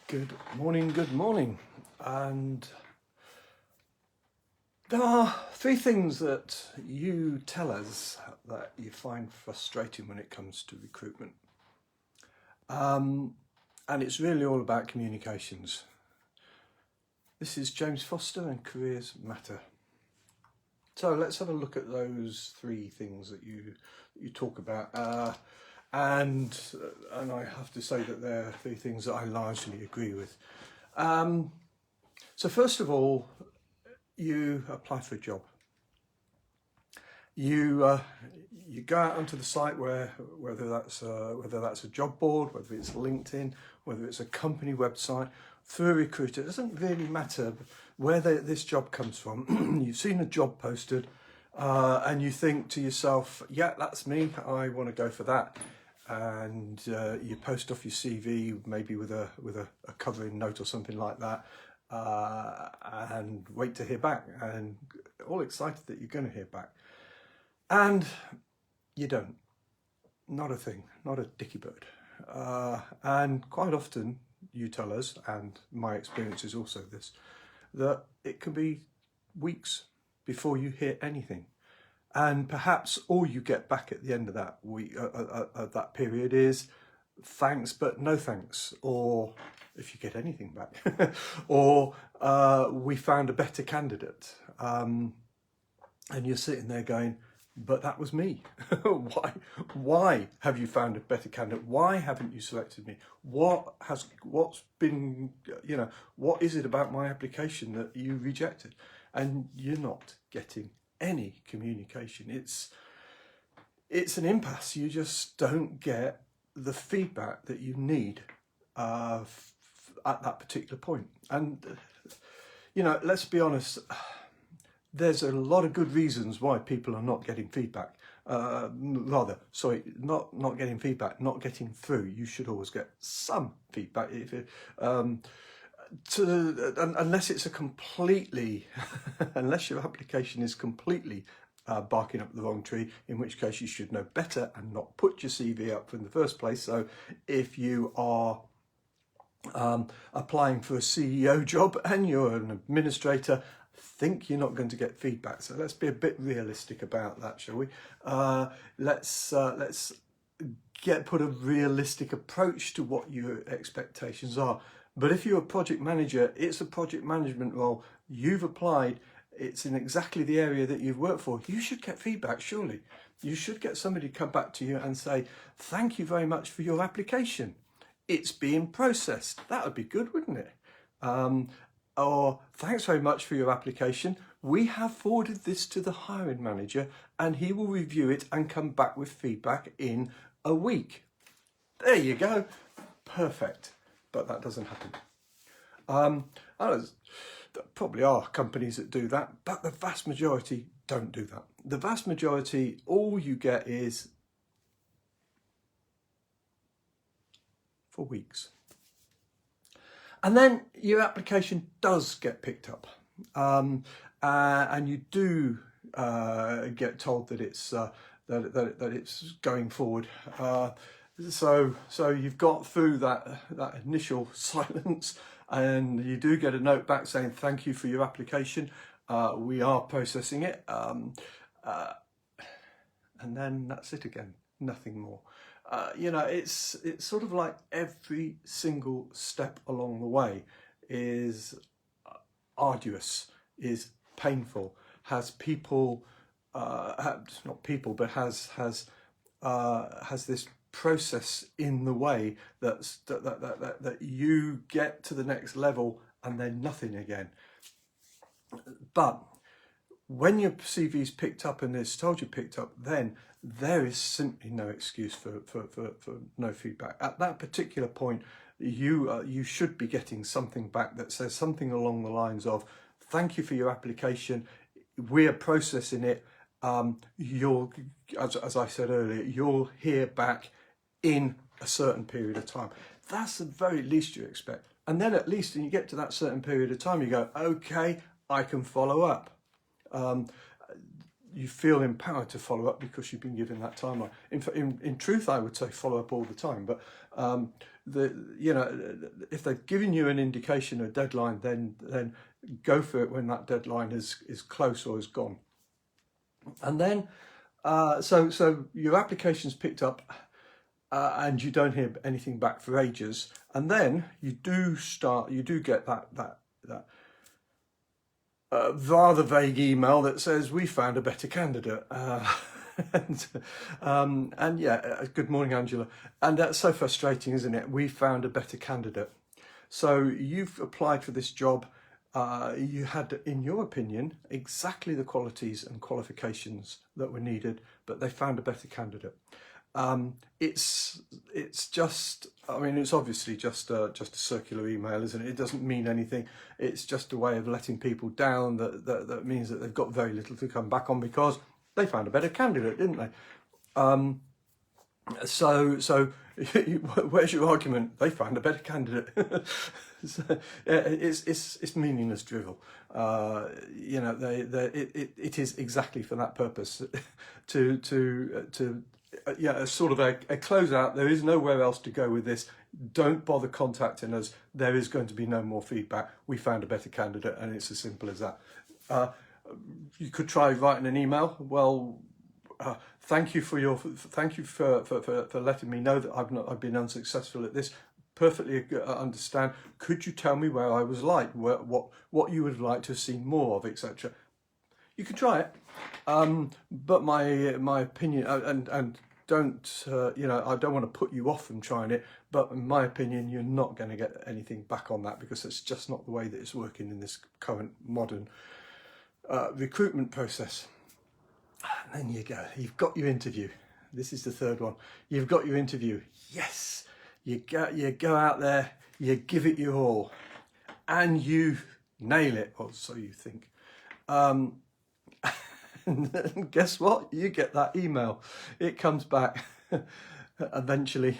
Good morning. And there are three things that you tell us that you find frustrating when it comes to recruitment. And it's really all about communications. This is James Foster and Careers Matter. So let's have a look at those three things that you talk about. And I have to say that they're three things that I largely agree with. So first of all, you apply for a job. You go out onto the site whether that's a job board, whether it's LinkedIn, whether it's a company website, through a recruiter. It doesn't really matter where this job comes from. You've seen a job posted, and you think to yourself, "Yeah, that's me. I want to go for that." And you post off your CV, maybe with a covering note or something like that, and wait to hear back, and all excited that you're going to hear back. And you don't. Not a thing, not a dicky bird. And quite often you tell us, and my experience is also this, that it can be weeks before you hear anything. And perhaps all you get back at the end of that week, that period, is thanks but no thanks, or if you get anything back, or we found a better candidate. And you're sitting there going, but that was me. Why have you found a better candidate? Why haven't you selected me? What's been, what is it about my application that you rejected? And you're not getting any communication. It's an impasse. You just don't get the feedback that you need at that particular point. And let's be honest, there's a lot of good reasons why people are not getting feedback. Not getting feedback, not getting through. You should always get some feedback. Unless it's unless your application is completely barking up the wrong tree, in which case you should know better and not put your CV up in the first place. So if you are applying for a CEO job and you're an administrator, think you're not going to get feedback. So let's be a bit realistic about that, shall we? Let's put a realistic approach to what your expectations are. But if you're a project manager, it's a project management role. You've applied. It's in exactly the area that you've worked for. You should get feedback, surely. You should get somebody to come back to you and say, "Thank you very much for your application. It's being processed." That would be good, wouldn't it? Or, "Thanks very much for your application. We have forwarded this to the hiring manager and he will review it and come back with feedback in a week." There you go. Perfect. But that doesn't happen. There probably are companies that do that, but the vast majority don't do that. The vast majority, all you get is for weeks. And then your application does get picked up, and you do get told that it's that it's going forward. So you've got through that initial silence, and you do get a note back saying, "Thank you for your application. We are processing it," and then that's it again. Nothing more. It's sort of like every single step along the way is arduous, is painful, has people, not people, but has this process in the way that you get to the next level and then nothing again. But when your CV's picked up and it's told you picked up, then there is simply no excuse for no feedback. At that particular point, you should be getting something back that says something along the lines of, "Thank you for your application. We're processing it. You'll, as I said earlier, you'll hear back in a certain period of time." That's the very least you expect. And then at least when you get to that certain period of time, you go, "Okay, I can follow up." you feel empowered to follow up because you've been given that timeline. In truth, I would say follow up all the time. But if they've given you an indication, a deadline, then go for it when that deadline is close or is gone. And then, so your application's picked up, and you don't hear anything back for ages, and then you do get that rather vague email that says we found a better candidate, and yeah, good morning, Angela. And that's so frustrating, isn't it? We found a better candidate. So you've applied for this job. You had, in your opinion, exactly the qualities and qualifications that were needed, but they found a better candidate. It's just, I mean, it's obviously just a circular email, isn't it? It doesn't mean anything. It's just a way of letting people down. That means that they've got very little to come back on because they found a better candidate, didn't they? So where's your argument? They found a better candidate. So, yeah, it's meaningless drivel. It is exactly for that purpose, yeah, sort of a closeout. There is nowhere else to go with this. Don't bother contacting us. There is going to be no more feedback. We found a better candidate, and it's as simple as that. You could try writing an email. Well, thank you for letting me know that I've been unsuccessful at this. Perfectly understand. Could you tell me where I was light, what you would like to have seen more of, etc. You can try it, but my opinion, and don't I don't want to put you off from trying it, but in my opinion, you're not going to get anything back on that because it's just not the way that it's working in this current modern recruitment process. And then you go, you've got your interview. This is the third one. You've got your interview. Yes, you go out there, you give it your all, and you nail it, or so you think. And guess what? You get that email. It comes back eventually.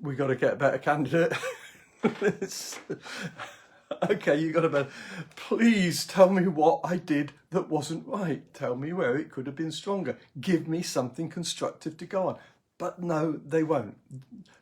We got to get a better candidate. Okay, you got a better. Please tell me what I did that wasn't right. Tell me where it could have been stronger. Give me something constructive to go on. But no, they won't.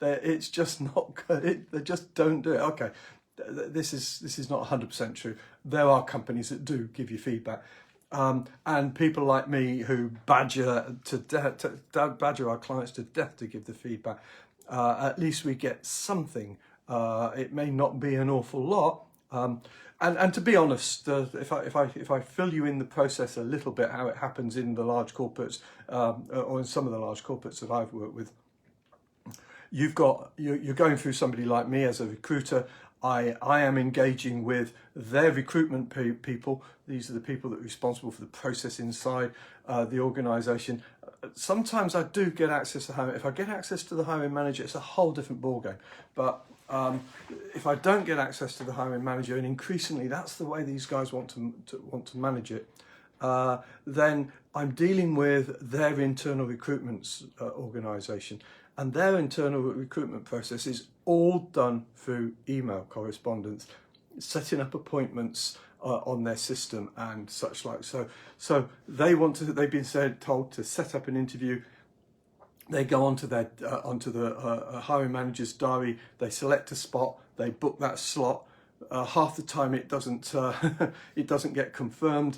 It's just not good. They just don't do it. Okay. This is not 100% true. There are companies that do give you feedback, and people like me who badger our clients to death to give the feedback. At least we get something. It may not be an awful lot, and to be honest, if I fill you in the process a little bit, how it happens in the large corporates, or in some of the large corporates that I've worked with, you're going through somebody like me as a recruiter. I am engaging with their recruitment people. These are the people that are responsible for the process inside the organisation. Sometimes I do get access to hiring. If I get access to the hiring manager, it's a whole different ballgame. But if I don't get access to the hiring manager, and increasingly that's the way these guys want to manage it, then I'm dealing with their internal recruitment organisation. And their internal recruitment process is all done through email correspondence, setting up appointments on their system and such like. So they've been told to set up an interview. They go onto the hiring manager's diary. They select a spot. They book that slot. Half the time it doesn't get confirmed.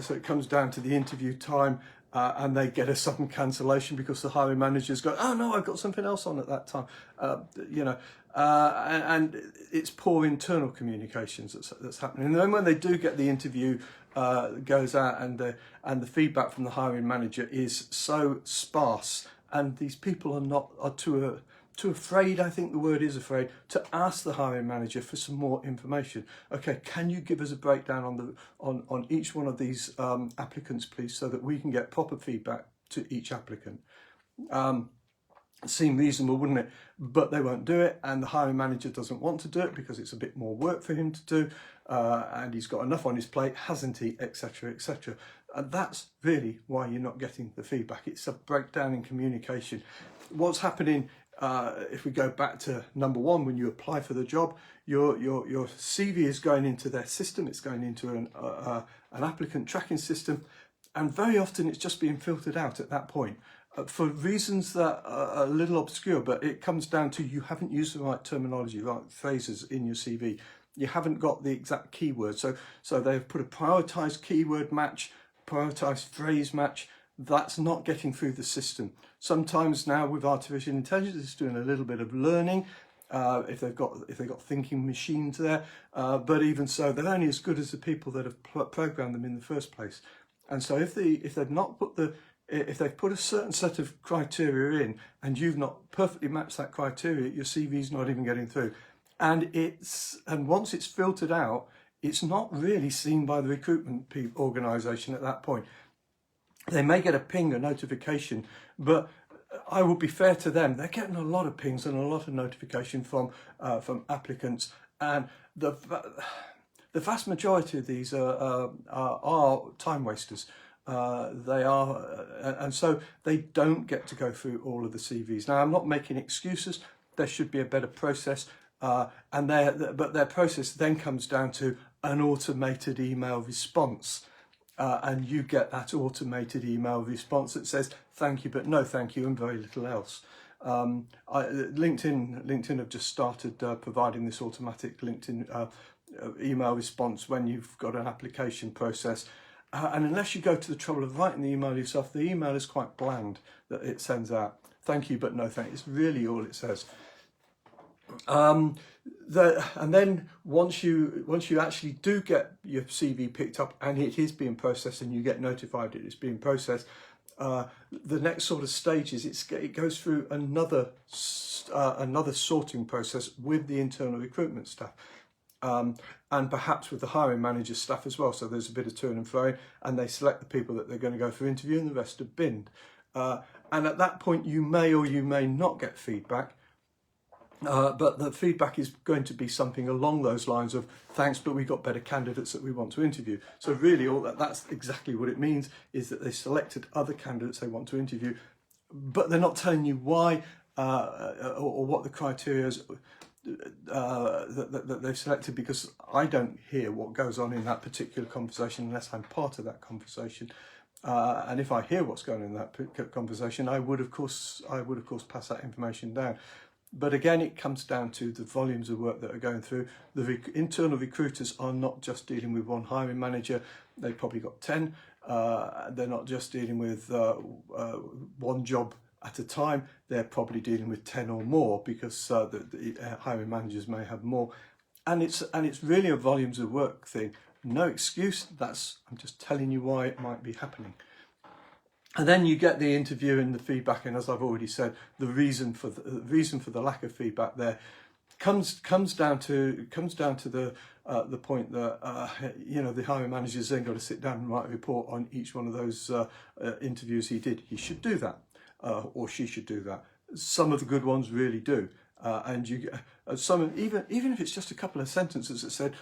So it comes down to the interview time. And they get a sudden cancellation because the hiring managers go, oh no, I've got something else on at that time, and it's poor internal communications that's happening. And then when they do get the interview, goes out, and the feedback from the hiring manager is so sparse, and these people are too afraid, I think the word is afraid, to ask the hiring manager for some more information. Okay, can you give us a breakdown on each one of these applicants, please, so that we can get proper feedback to each applicant? Seem reasonable, wouldn't it? But they won't do it, and the hiring manager doesn't want to do it because it's a bit more work for him to do, and he's got enough on his plate, hasn't he, etc., etc. And that's really why you're not getting the feedback. It's a breakdown in communication. What's happening if we go back to number one, when you apply for the job, your CV is going into their system. It's going into an applicant tracking system, and very often it's just being filtered out at that point for reasons that are a little obscure. But it comes down to you haven't used the right terminology, right phrases in your CV. You haven't got the exact keyword. So they've put a prioritized keyword match, prioritized phrase match. That's not getting through the system. Sometimes now with artificial intelligence, it's doing a little bit of learning if they've got thinking machines there. But even so, they're only as good as the people that have programmed them in the first place. And so if they've put a certain set of criteria in and you've not perfectly matched that criteria, your CV's not even getting through. And once it's filtered out, it's not really seen by the recruitment organisation at that point. They may get a ping, a notification, but I will be fair to them. They're getting a lot of pings and a lot of notification from applicants, and the vast majority of these are time wasters. They are, and so they don't get to go through all of the CVs. Now, I'm not making excuses. There should be a better process, but their process then comes down to an automated email response. And you get that automated email response that says thank you but no thank you and very little else. LinkedIn have just started providing this automatic LinkedIn email response when you've got an application process, and unless you go to the trouble of writing the email yourself, the email is quite bland that it sends out. Thank you but no thank you. It's really all it says. And then once you actually do get your CV picked up and it is being processed and you get notified it is being processed, the next sort of stage is it goes through another sorting process with the internal recruitment staff, and perhaps with the hiring manager staff as well. So there's a bit of to and fro, and they select the people that they're going to go for interview, and the rest are binned. And at that point, you may or you may not get feedback. But the feedback is going to be something along those lines of thanks, but we've got better candidates that we want to interview. So really that's exactly what it means, is that they selected other candidates they want to interview, but they're not telling you why or what the criteria is that they've selected, because I don't hear what goes on in that particular conversation unless I'm part of that conversation. And if I hear what's going on in that conversation, I would of course pass that information down. But again, it comes down to the volumes of work that are going through. The internal recruiters are not just dealing with one hiring manager. They've probably got 10. They're not just dealing with one job at a time. They're probably dealing with 10 or more, because the hiring managers may have more. And it's really a volumes of work thing. No excuse. I'm just telling you why it might be happening. And then you get the interview and the feedback, and as I've already said, the reason for the lack of feedback there comes down to the point that the hiring manager's then got to sit down and write a report on each one of those interviews he did. He should do that, or she should do that. Some of the good ones really do, and you get some even if it's just a couple of sentences that said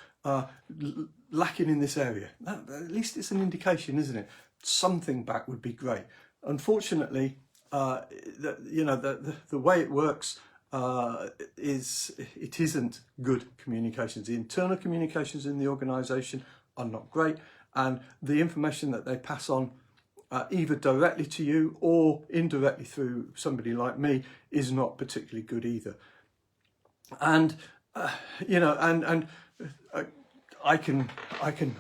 lacking in this area. At least it's an indication, isn't it? Something back would be great. Unfortunately, the way it works it isn't good communications. The internal communications in the organisation are not great, and the information that they pass on either directly to you or indirectly through somebody like me is not particularly good either. And I can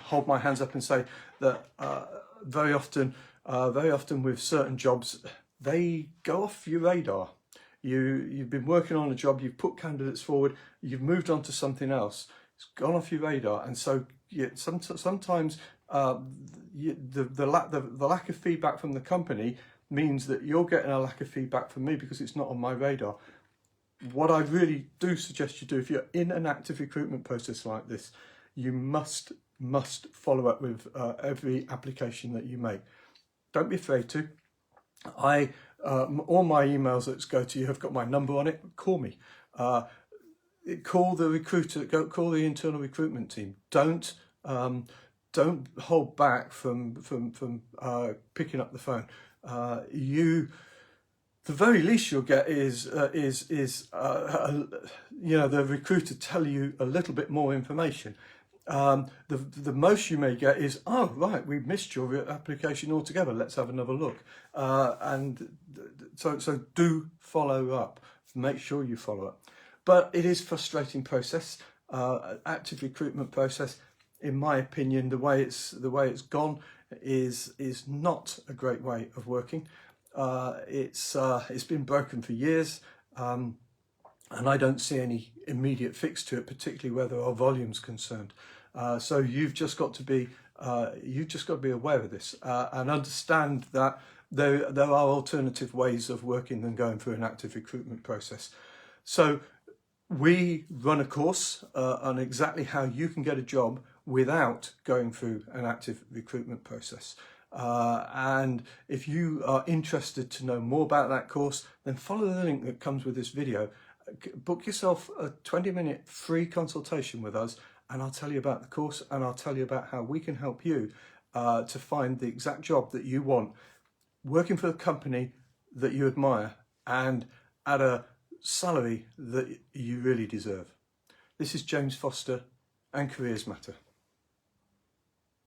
hold my hands up and say that very often with certain jobs, they go off your radar. You've been working on a job, you've put candidates forward, you've moved on to something else. It's gone off your radar, and so sometimes the lack of feedback from the company means that you're getting a lack of feedback from me because it's not on my radar. What I really do suggest you do, if you're in an active recruitment process like this, you must follow up with every application that you make. Don't be afraid to. All my emails that go to you have got my number on it. Call me. Call the recruiter. Call the internal recruitment team. Don't hold back from picking up the phone. the very least you'll get is you know, the recruiter tell you a little bit more information. The most you may get is, oh right, we missed your application altogether, let's have another look. So do follow up, make sure you follow up. But it is a frustrating process, active recruitment process. In my opinion, the way it's gone is not a great way of working. It's been broken for years, and I don't see any immediate fix to it, particularly where there are volumes concerned. So you've just got to be aware of this and understand that there are alternative ways of working than going through an active recruitment process. So we run a course on exactly how you can get a job without going through an active recruitment process. And if you are interested to know more about that course, then follow the link that comes with this video. Book yourself a 20-minute free consultation with us, and I'll tell you about the course, and I'll tell you about how we can help you to find the exact job that you want, working for a company that you admire and at a salary that you really deserve. This is James Foster, and Careers Matter.